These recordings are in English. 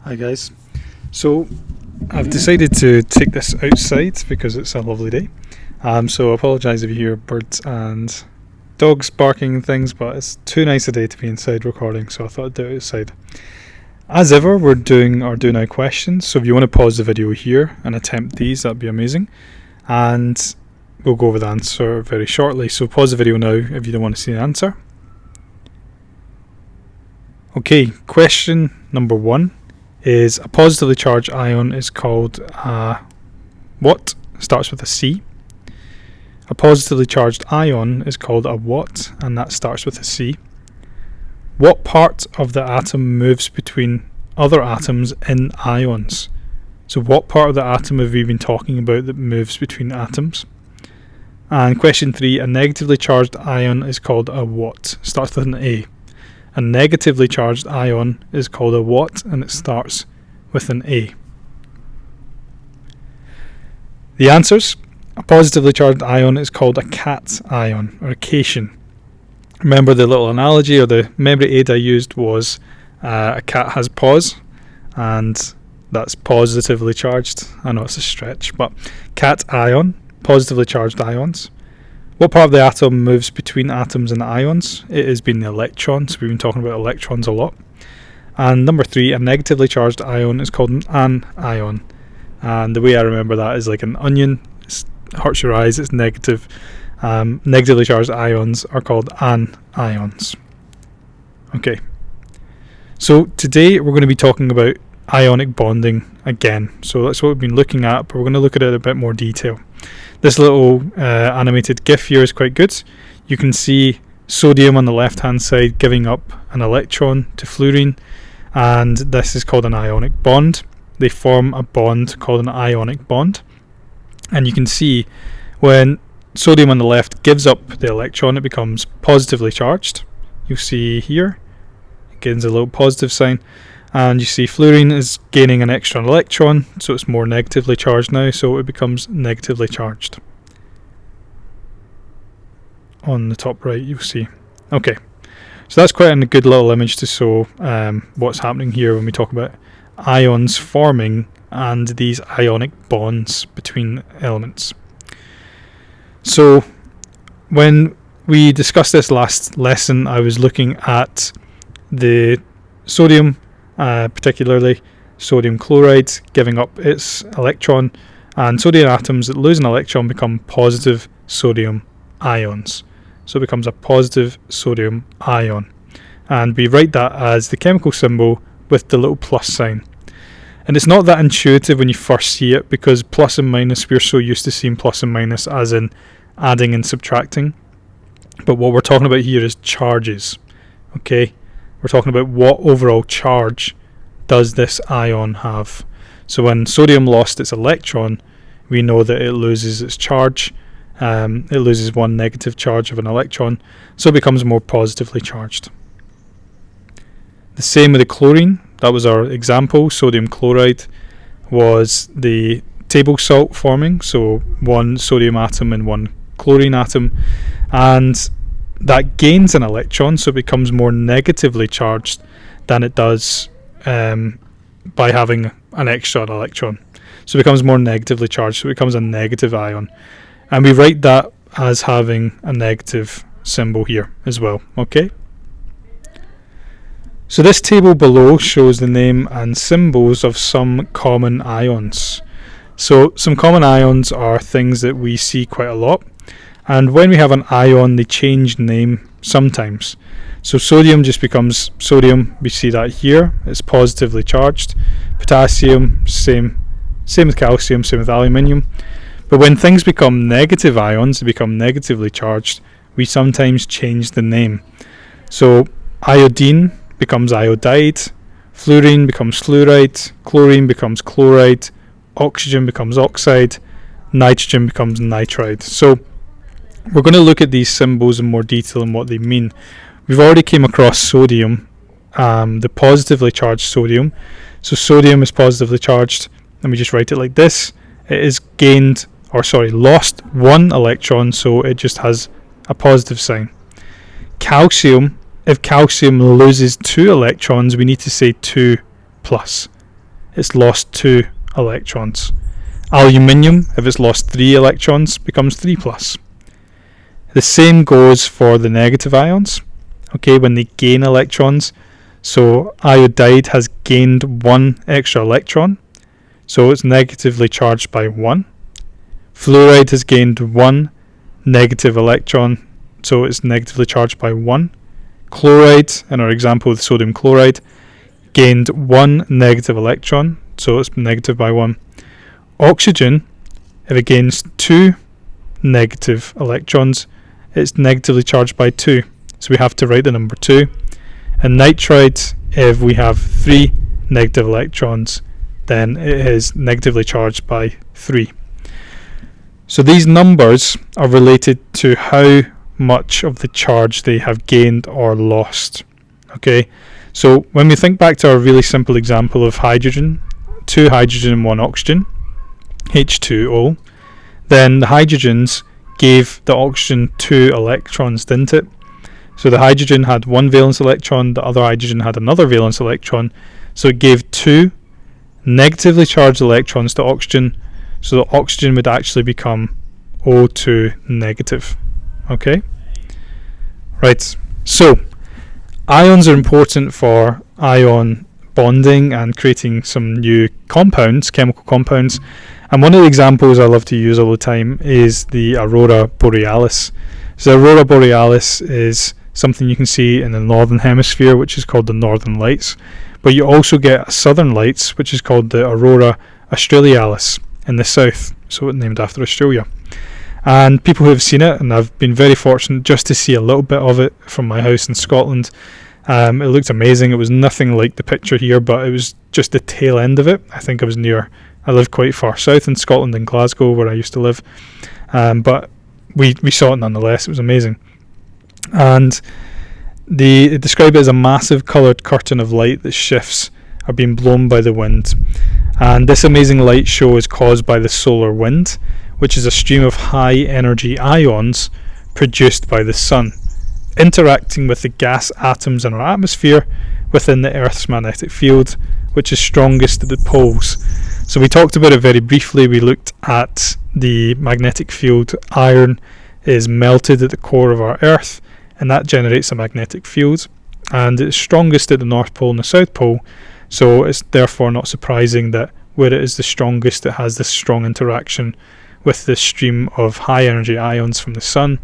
Hi guys. So I've decided to take this outside because it's a lovely day. So I apologise if you hear birds and dogs barking and things, but it's too nice a day to be inside recording, so I thought I'd do it outside. As ever, we're doing our Do Now questions, so if you want to pause the video here and attempt these, that'd be amazing. And we'll go over the answer very shortly, so pause the video now if you don't want to see the answer. Okay, question number 1 is a positively charged ion is called what? Starts with a C. A positively charged ion is called a what? And that starts with a C. What part of the atom moves between other atoms in ions? So what part of the atom have we been talking about that moves between atoms? And question 3, a negatively charged ion is called a what? Starts with an A. A negatively charged ion is called a what? And it starts with an A. The answers: a positively charged ion is called a cation ion, or a cation. Remember the little analogy or the memory aid I used was a cat has paws, and that's positively charged. I know it's a stretch, but cation, positively charged ions. What part of the atom moves between atoms and ions? It has been the electrons. We've been talking about electrons a lot. And number 3, a negatively charged ion is called an anion. And the way I remember that is like an onion. It hurts your eyes, it's negative. Negatively charged ions are called anions. Okay. So today we're going to be talking about ionic bonding again. So that's what we've been looking at, but we're going to look at it in a bit more detail. This little animated GIF here is quite good. You can see sodium on the left hand side giving up an electron to fluorine, and this is called an ionic bond. They form a bond called an ionic bond, and you can see when sodium on the left gives up the electron, it becomes positively charged. You'll see here it gains a little positive sign, and you see fluorine is gaining an extra electron, so it's more negatively charged now, so it becomes negatively charged. On the top right you'll see. Okay, so that's quite a good little image to show what's happening here when we talk about ions forming and these ionic bonds between elements. So when we discussed this last lesson, I was looking at the sodium, particularly sodium chloride giving up its electron, and sodium atoms that lose an electron become positive sodium ions. So it becomes a positive sodium ion, and we write that as the chemical symbol with the little plus sign. And it's not that intuitive when you first see it, because plus and minus, we're so used to seeing plus and minus as in adding and subtracting, but what we're talking about here is charges. Okay, we're talking about what overall charge does this ion have. So when sodium lost its electron, we know that it loses its charge. It loses one negative charge of an electron, so it becomes more positively charged. The same with the chlorine. That was our example. Sodium chloride was the table salt forming, so one sodium atom and one chlorine atom, and that gains an electron, so it becomes more negatively charged than it does by having an extra electron. So it becomes more negatively charged, so it becomes a negative ion. And we write that as having a negative symbol here as well. Okay. So this table below shows the name and symbols of some common ions. So some common ions are things that we see quite a lot, and when we have an ion they change name sometimes. So sodium just becomes sodium, we see that here, it's positively charged. Potassium, same with calcium, same with aluminium. But when things become negative ions, they become negatively charged, we sometimes change the name. So iodine becomes iodide, fluorine becomes fluoride, chlorine becomes chloride, oxygen becomes oxide, nitrogen becomes nitride. So we're going to look at these symbols in more detail and what they mean. We've already came across sodium, the positively charged sodium. So sodium is positively charged. Let me just write it like this. It is lost one electron, so it just has a positive sign. Calcium, if calcium loses 2 electrons, we need to say 2 plus. it's lost 2 electrons. Aluminium, if it's lost 3 electrons, becomes 3 plus. The same goes for the negative ions, okay, when they gain electrons. So iodide has gained 1 extra electron, so it's negatively charged by 1. Fluoride has gained 1 negative electron, so it's negatively charged by 1. Chloride, in our example with sodium chloride, gained 1 negative electron, so it's negative by 1. Oxygen, if it gains 2 negative electrons, it's negatively charged by 2, so we have to write the number 2. And nitride, if we have 3 negative electrons, then it is negatively charged by 3. So these numbers are related to how much of the charge they have gained or lost. Okay, so when we think back to our really simple example of hydrogen, 2 hydrogen and 1 oxygen, H2O, then the hydrogens gave the oxygen 2 electrons, didn't it? So the hydrogen had 1 valence electron, the other hydrogen had another valence electron, so it gave 2 negatively charged electrons to oxygen, so the oxygen would actually become O2 negative. Okay? Right, so ions are important for ion bonding and creating some new compounds, chemical compounds. And one of the examples I love to use all the time is the Aurora Borealis. So the Aurora Borealis is something you can see in the northern hemisphere, which is called the Northern Lights. But you also get southern lights, which is called the Aurora Australis in the south, so it's named after Australia. And people who have seen it, and I've been very fortunate just to see a little bit of it from my house in Scotland, it looked amazing. It was nothing like the picture here, but it was just the tail end of it. I think I lived quite far south in Scotland, in Glasgow, where I used to live, but we saw it nonetheless. It was amazing. And they describe it as a massive coloured curtain of light that shifts or being blown by the wind. And this amazing light show is caused by the solar wind, which is a stream of high energy ions produced by the sun, interacting with the gas atoms in our atmosphere within the Earth's magnetic field, which is strongest at the poles. So we talked about it very briefly. We looked at the magnetic field. Iron is melted at the core of our Earth, and that generates a magnetic field, and it's strongest at the North Pole and the South Pole, so it's therefore not surprising that where it is the strongest, it has this strong interaction with this stream of high energy ions from the sun,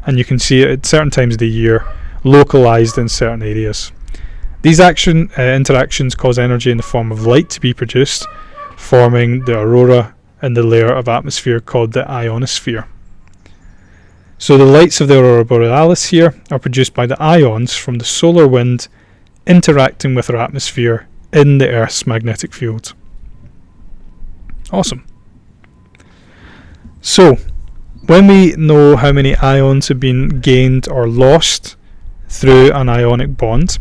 and you can see it at certain times of the year, localized in certain areas. These interactions cause energy in the form of light to be produced, forming the aurora in the layer of atmosphere called the ionosphere. So the lights of the Aurora Borealis here are produced by the ions from the solar wind interacting with our atmosphere in the Earth's magnetic field. Awesome. So, when we know how many ions have been gained or lost through an ionic bond,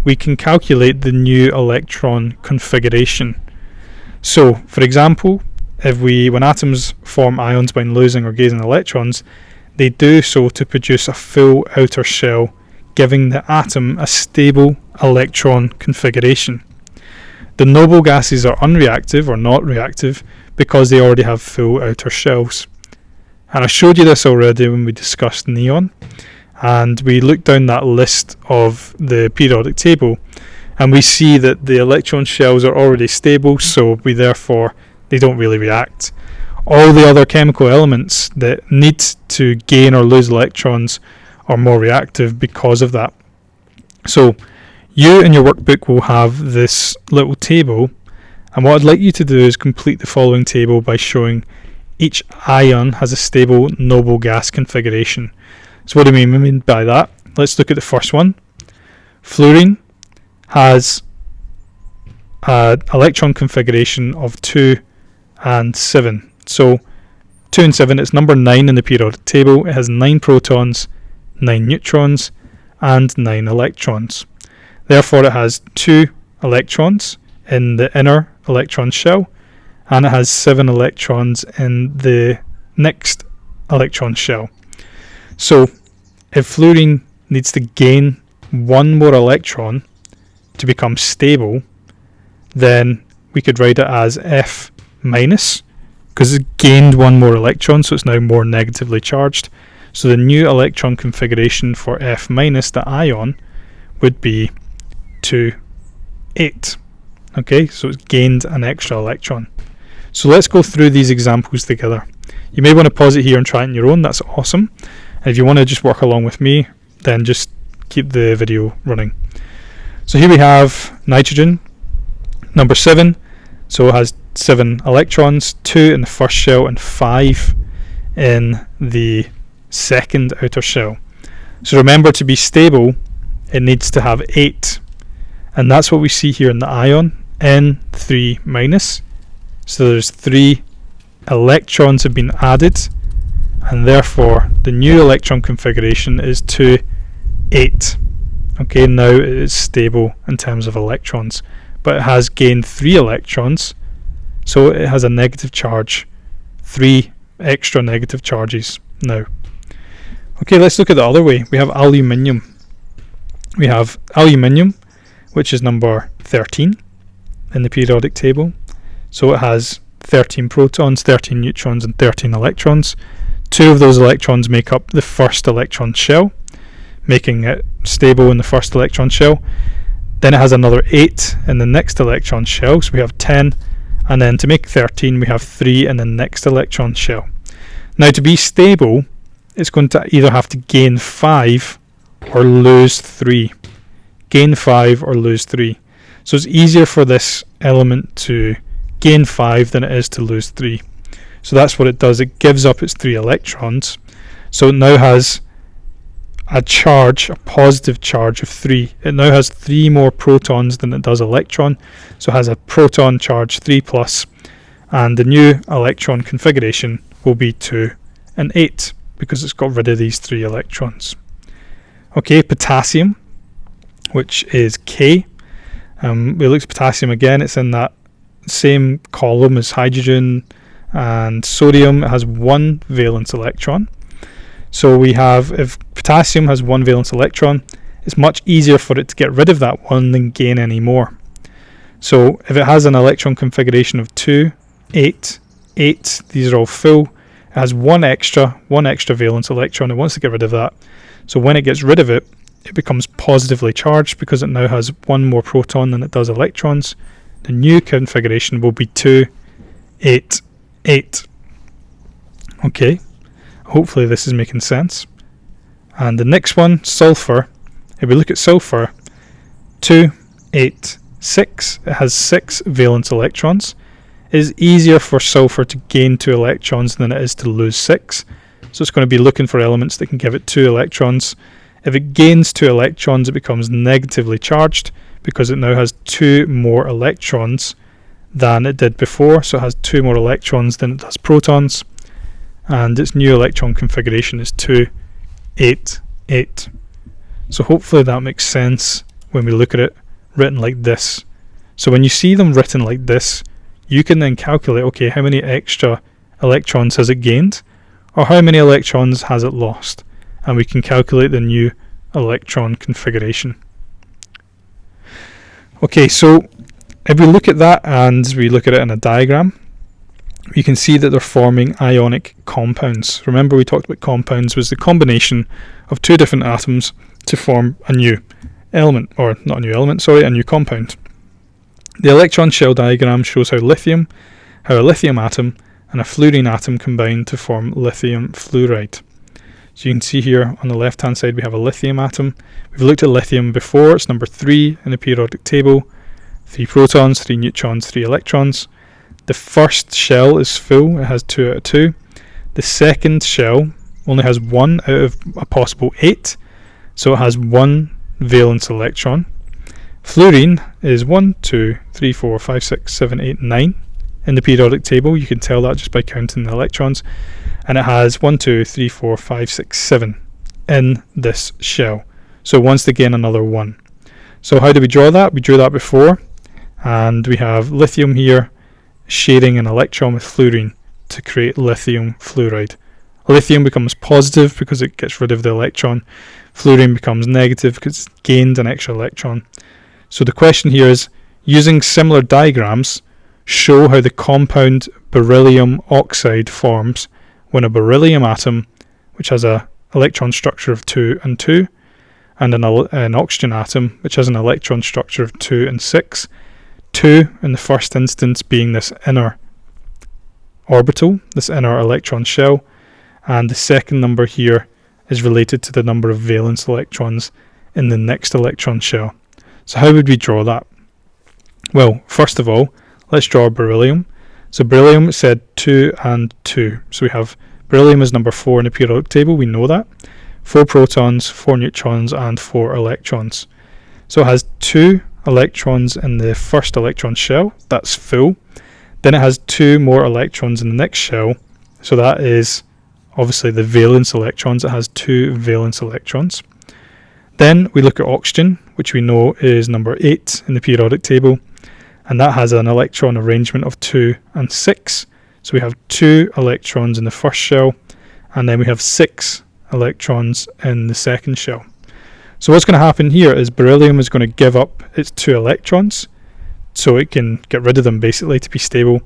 we can calculate the new electron configuration. So, for example, when atoms form ions by losing or gaining electrons, they do so to produce a full outer shell, giving the atom a stable electron configuration. The noble gases are unreactive or not reactive because they already have full outer shells. And I showed you this already when we discussed neon, and we looked down that list of the periodic table, and we see that the electron shells are already stable, so they don't really react. All the other chemical elements that need to gain or lose electrons are more reactive because of that. So you in your workbook will have this little table, and what I'd like you to do is complete the following table by showing each ion has a stable noble gas configuration. So what do we mean by that? Let's look at the first one. Fluorine has an electron configuration of 2 and 7. So 2 and 7, it's number 9 in the periodic table. It has 9 protons, 9 neutrons, and 9 electrons. Therefore it has 2 electrons in the inner electron shell, and it has 7 electrons in the next electron shell. So if fluorine needs to gain 1 more electron to become stable, then we could write it as F minus, because it's gained one more electron, so it's now more negatively charged. So the new electron configuration for F minus, the ion, would be 2, 8. Okay, so it's gained an extra electron. So let's go through these examples together. You may want to pause it here and try it on your own, that's awesome. And if you want to just work along with me, then just keep the video running. So here we have nitrogen, number 7. So it has 7 electrons, 2 in the first shell and 5 in the second outer shell. So remember, to be stable, it needs to have 8. And that's what we see here in the ion, N3 minus. So there's 3 electrons have been added, and therefore the new electron configuration is 2, 8. Okay, now it is stable in terms of electrons, but it has gained 3 electrons, so it has a negative charge, 3 extra negative charges now. Okay, let's look at the other way. We have aluminium. We have aluminium, which is number 13 in the periodic table. So it has 13 protons, 13 neutrons and 13 electrons. 2 of those electrons make up the first electron shell, making it stable in the first electron shell. Then it has another 8 in the next electron shell, so we have 10, and then to make 13 we have 3 in the next electron shell. Now, to be stable, it's going to either have to gain 5 or lose 3. Gain 5 or lose 3. So it's easier for this element to gain 5 than it is to lose 3. So that's what it does. It gives up its 3 electrons. So it now has a charge, a positive charge of 3. It now has 3 more protons than it does electron. So it has a proton charge 3 plus, and the new electron configuration will be 2 and 8 because it's got rid of these 3 electrons. Okay, potassium, which is K. We looked at potassium again. It's in that same column as hydrogen and sodium. It has 1 valence electron. So we have, if potassium has 1 valence electron, it's much easier for it to get rid of that 1 than gain any more. So if it has an electron configuration of 2, 8, 8, these are all full. It has one extra valence electron. It wants to get rid of that. So when it gets rid of it, it becomes positively charged because it now has 1 more proton than it does electrons. The new configuration will be 2, 8, 8. Okay, hopefully this is making sense. And the next one, sulfur. If we look at sulfur, 2, 8, 6. It has 6 valence electrons. It is easier for sulfur to gain 2 electrons than it is to lose 6. So it's going to be looking for elements that can give it 2 electrons. If it gains 2 electrons, it becomes negatively charged because it now has 2 more electrons than it did before. So it has 2 more electrons than it does protons. And its new electron configuration is 2, 8, 8. So hopefully that makes sense when we look at it written like this. So when you see them written like this, you can then calculate, okay, how many extra electrons has it gained, or how many electrons has it lost, and we can calculate the new electron configuration. Okay, so if we look at that and we look at it in a diagram, you can see that they're forming ionic compounds. Remember, we talked about compounds was the combination of 2 different atoms to form a new element, or not a new element, sorry, a new compound. The electron shell diagram shows how a lithium atom and a fluorine atom combine to form lithium fluoride. So you can see here on the left hand side we have a lithium atom. We've looked at lithium before. It's number 3 in the periodic table. 3 protons, 3 neutrons, 3 electrons. The first shell is full. It has 2 out of 2. The second shell only has 1 out of a possible 8. So it has 1 valence electron. Fluorine is 1, 2, 3, 4, 5, 6, 7, 8, 9 in the periodic table. You can tell that just by counting the electrons. And it has 1, 2, 3, 4, 5, 6, 7 in this shell. So it wants to gain another 1. So how do we draw that? We drew that before. And we have lithium here sharing an electron with fluorine to create lithium fluoride. Lithium becomes positive because it gets rid of the electron. Fluorine becomes negative because it's gained an extra electron. So the question here is, using similar diagrams, show how the compound beryllium oxide forms when a beryllium atom, which has an electron structure of 2 and 2, and an oxygen atom, which has an electron structure of 2 and 6, 2 in the first instance being this inner orbital, this inner electron shell, and the second number here is related to the number of valence electrons in the next electron shell. So how would we draw that? Well, first of all, let's draw beryllium. So beryllium said 2 and 2. So we have beryllium is number 4 in the periodic table, we know that. 4 protons, 4 neutrons, and 4 electrons. So it has 2 electrons in the first electron shell, that's full. Then it has 2 more electrons in the next shell, so that is obviously the valence electrons. It has 2 valence electrons. Then we look at oxygen, which we know is number 8 in the periodic table, and that has an electron arrangement of 2 and 6. So we have 2 electrons in the first shell, and then we have 6 electrons in the second shell. So what's going to happen here is beryllium is going to give up its 2 electrons, so it can get rid of them basically to be stable,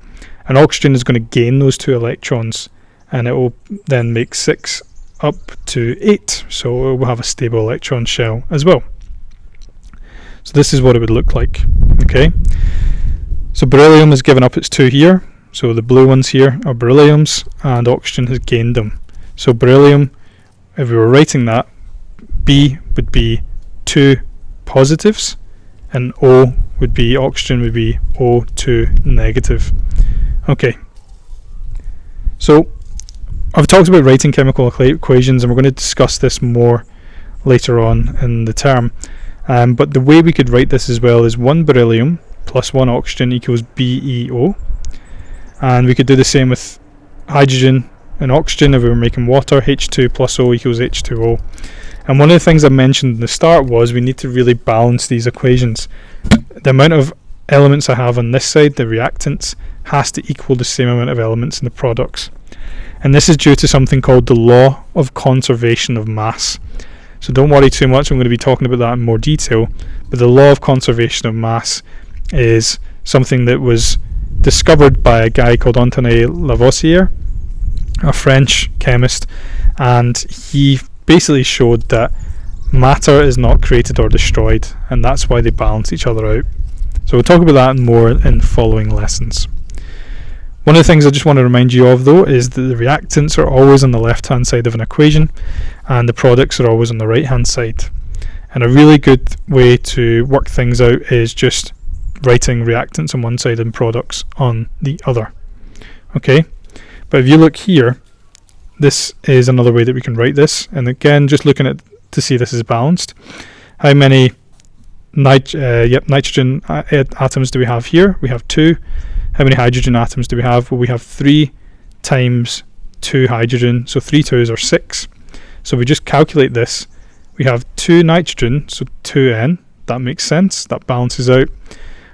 and oxygen is going to gain those 2 electrons, and it will then make 6 up to 8, so it will have a stable electron shell as well. So this is what it would look like. Okay, so beryllium has given up its 2 here, so the blue ones here are berylliums, and oxygen has gained them. So beryllium, if we were writing that, B would be 2 positives, and O would be, oxygen would be O2 negative. Okay, so I've talked about writing chemical equations, and we're going to discuss this more later on in the term. But the way we could write this as well is 1 beryllium plus 1 oxygen equals BeO. And we could do the same with hydrogen and oxygen if we were making water. H2 plus O equals H2O. And one of the things I mentioned in the start was we need to really balance these equations. The amount of elements I have on this side, the reactants, has to equal the same amount of elements in the products. And this is due to something called the law of conservation of mass. So don't worry too much, I'm going to be talking about that in more detail. But the law of conservation of mass is something that was discovered by a guy called Antoine Lavoisier, a French chemist, and he basically showed that matter is not created or destroyed, and that's why they balance each other out. So we'll talk about that more in following lessons. One of the things I just want to remind you of though is that the reactants are always on the left hand side of an equation, and the products are always on the right hand side. And a really good way to work things out is just writing reactants on one side and products on the other. Okay, but if you look here, this is another way that we can write this, and again just looking at to see this is balanced. How many nitrogen atoms do we have here? We have 2. How many hydrogen atoms do we have? Well, we have 3 times 2 hydrogen, so 3 2s are 6. So we just calculate this. We have 2 nitrogen, so 2n, that makes sense, that balances out.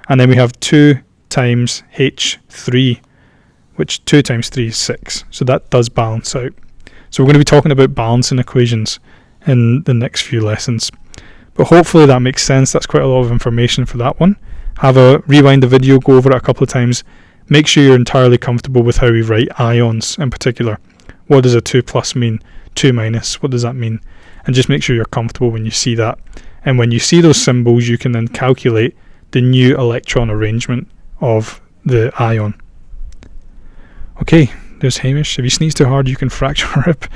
And then we have 2 times H3, which 2 times 3 is 6, so that does balance out. So we're going to be talking about balancing equations in the next few lessons. But hopefully that makes sense. That's quite a lot of information for that one. Have a rewind the video, go over it a couple of times. Make sure you're entirely comfortable with how we write ions in particular. What does a 2 plus mean? 2 minus, what does that mean? And just make sure you're comfortable when you see that. And when you see those symbols, you can then calculate the new electron arrangement of the ion. Okay, there's Hamish. If you sneeze too hard, you can fracture a rib.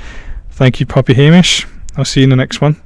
Thank you, Puppy Hamish. I'll see you in the next one.